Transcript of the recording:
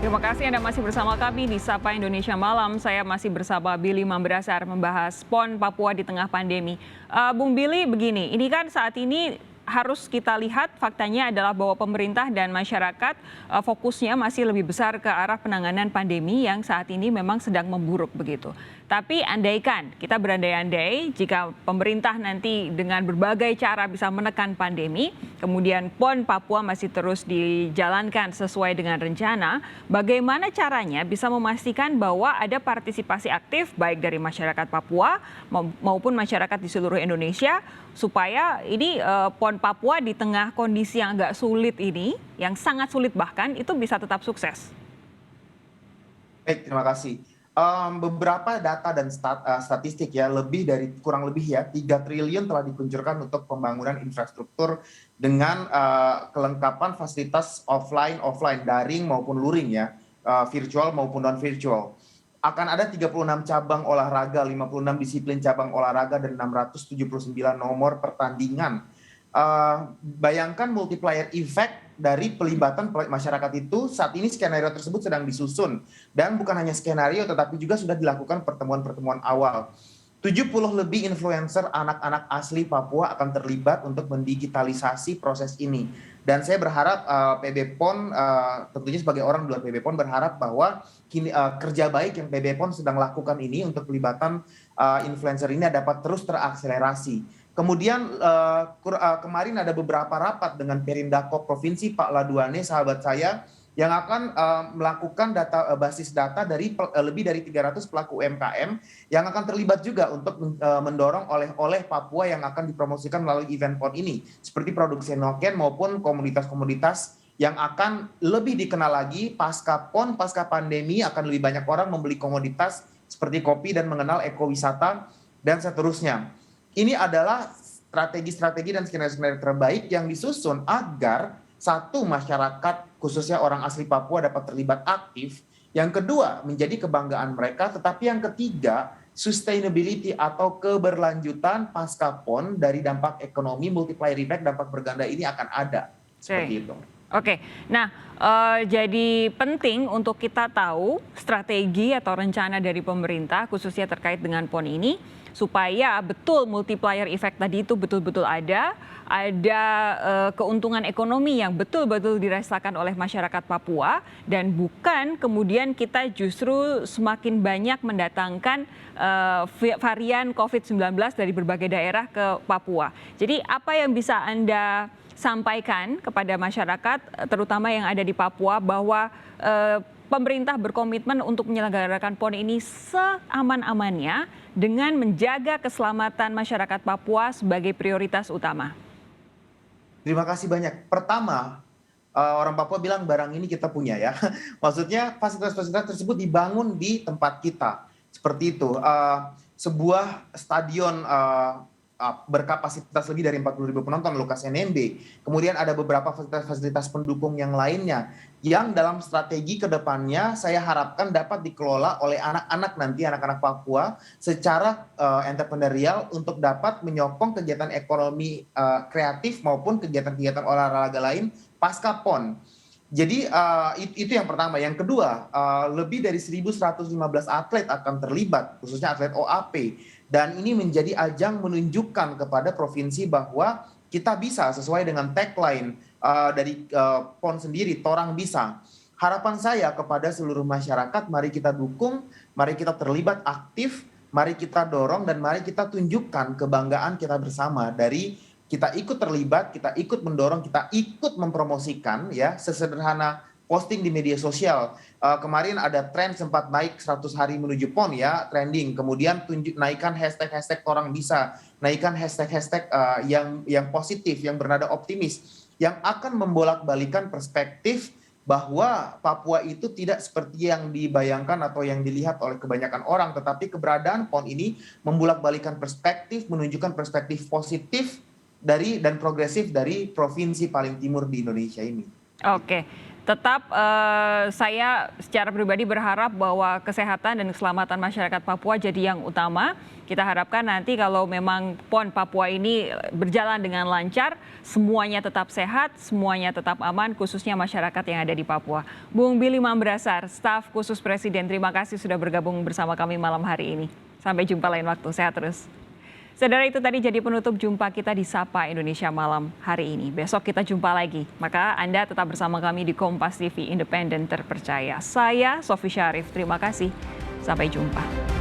Terima kasih Anda masih bersama kami di Sapa Indonesia Malam. Saya masih bersama Billy Mambrasar membahas PON Papua di tengah pandemi. Bung Billy, begini, ini kan saat ini harus kita lihat faktanya adalah bahwa pemerintah dan masyarakat fokusnya masih lebih besar ke arah penanganan pandemi yang saat ini memang sedang memburuk begitu. Tapi andaikan kita berandai-andai jika pemerintah nanti dengan berbagai cara bisa menekan pandemi, kemudian PON Papua masih terus dijalankan sesuai dengan rencana, bagaimana caranya bisa memastikan bahwa ada partisipasi aktif baik dari masyarakat Papua maupun masyarakat di seluruh Indonesia supaya ini PON Papua di tengah kondisi yang agak sulit ini, yang sangat sulit bahkan, itu bisa tetap sukses? Baik, terima kasih. Beberapa data dan statistik ya, kurang lebih ya 3 triliun telah dikuncurkan untuk pembangunan infrastruktur dengan kelengkapan fasilitas offline, daring maupun luring ya, virtual maupun non virtual. Akan ada 36 cabang olahraga, 56 disiplin cabang olahraga dan 679 nomor pertandingan. Bayangkan multiplier effect dari pelibatan masyarakat itu. Saat ini skenario tersebut sedang disusun, dan bukan hanya skenario tetapi juga sudah dilakukan pertemuan-pertemuan awal. 70 lebih influencer anak-anak asli Papua akan terlibat untuk mendigitalisasi proses ini. Dan saya berharap PB PON, tentunya sebagai orang di luar PB PON, berharap bahwa kerja baik yang PB PON sedang lakukan ini untuk pelibatan influencer ini dapat terus terakselerasi. Kemudian kemarin ada beberapa rapat dengan Perindako Provinsi, Pak Laduane, sahabat saya, yang akan melakukan basis data dari lebih dari 300 pelaku UMKM yang akan terlibat juga untuk mendorong oleh-oleh Papua yang akan dipromosikan melalui event PON ini, seperti produk Senoken maupun komoditas-komoditas yang akan lebih dikenal lagi pasca PON, pasca pandemi. Akan lebih banyak orang membeli komoditas seperti kopi dan mengenal ekowisata dan seterusnya. Ini adalah strategi-strategi dan skenario-skenario terbaik yang disusun agar satu, masyarakat khususnya orang asli Papua dapat terlibat aktif. Yang kedua, menjadi kebanggaan mereka. Tetapi yang ketiga, sustainability atau keberlanjutan pasca PON dari dampak ekonomi, multiplier effect, dampak berganda ini akan ada. Seperti itu. Oke, nah jadi penting untuk kita tahu strategi atau rencana dari pemerintah khususnya terkait dengan PON ini supaya betul multiplier effect tadi itu betul-betul ada keuntungan ekonomi yang betul-betul dirasakan oleh masyarakat Papua dan bukan kemudian kita justru semakin banyak mendatangkan varian COVID-19 dari berbagai daerah ke Papua. Jadi apa yang bisa Anda sampaikan kepada masyarakat terutama yang ada di Papua bahwa pemerintah berkomitmen untuk menyelenggarakan PON ini seaman-amannya dengan menjaga keselamatan masyarakat Papua sebagai prioritas utama? Terima kasih banyak. Pertama, orang Papua bilang barang ini kita punya ya. Maksudnya fasilitas-fasilitas tersebut dibangun di tempat kita. Seperti itu. Sebuah stadion berkapasitas lebih dari 40.000 penonton, Lukas NMB. Kemudian ada beberapa fasilitas-fasilitas pendukung yang lainnya yang dalam strategi ke depannya saya harapkan dapat dikelola oleh anak-anak nanti, anak-anak Papua secara entrepreneurial untuk dapat menyokong kegiatan ekonomi kreatif maupun kegiatan-kegiatan olahraga lain pasca PON. Jadi itu yang pertama. Yang kedua, lebih dari 1.115 atlet akan terlibat, khususnya atlet OAP. Dan ini menjadi ajang menunjukkan kepada provinsi bahwa kita bisa sesuai dengan tagline dari PON sendiri, Torang Bisa. Harapan saya kepada seluruh masyarakat, mari kita dukung, mari kita terlibat aktif, mari kita dorong, dan mari kita tunjukkan kebanggaan kita bersama dari kita ikut terlibat, kita ikut mendorong, kita ikut mempromosikan ya, sesederhana posting di media sosial. Kemarin ada tren sempat naik 100 hari menuju PON ya, trending. Kemudian naikkan hashtag Torang Bisa, naikkan hashtag yang positif, yang bernada optimis, yang akan membolak-balikan perspektif bahwa Papua itu tidak seperti yang dibayangkan atau yang dilihat oleh kebanyakan orang, tetapi keberadaan PON ini membolak-balikan perspektif, menunjukkan perspektif positif dan progresif dari provinsi paling timur di Indonesia ini. Oke. Tetap saya secara pribadi berharap bahwa kesehatan dan keselamatan masyarakat Papua jadi yang utama. Kita harapkan nanti kalau memang PON Papua ini berjalan dengan lancar, semuanya tetap sehat, semuanya tetap aman, khususnya masyarakat yang ada di Papua. Bung Billy Mambrasar, staf khusus Presiden, terima kasih sudah bergabung bersama kami malam hari ini. Sampai jumpa lain waktu, sehat terus. Saudara, itu tadi jadi penutup jumpa kita di Sapa Indonesia Malam hari ini. Besok kita jumpa lagi. Maka Anda tetap bersama kami di Kompas TV Independen Terpercaya. Saya Sofi Syarif, terima kasih. Sampai jumpa.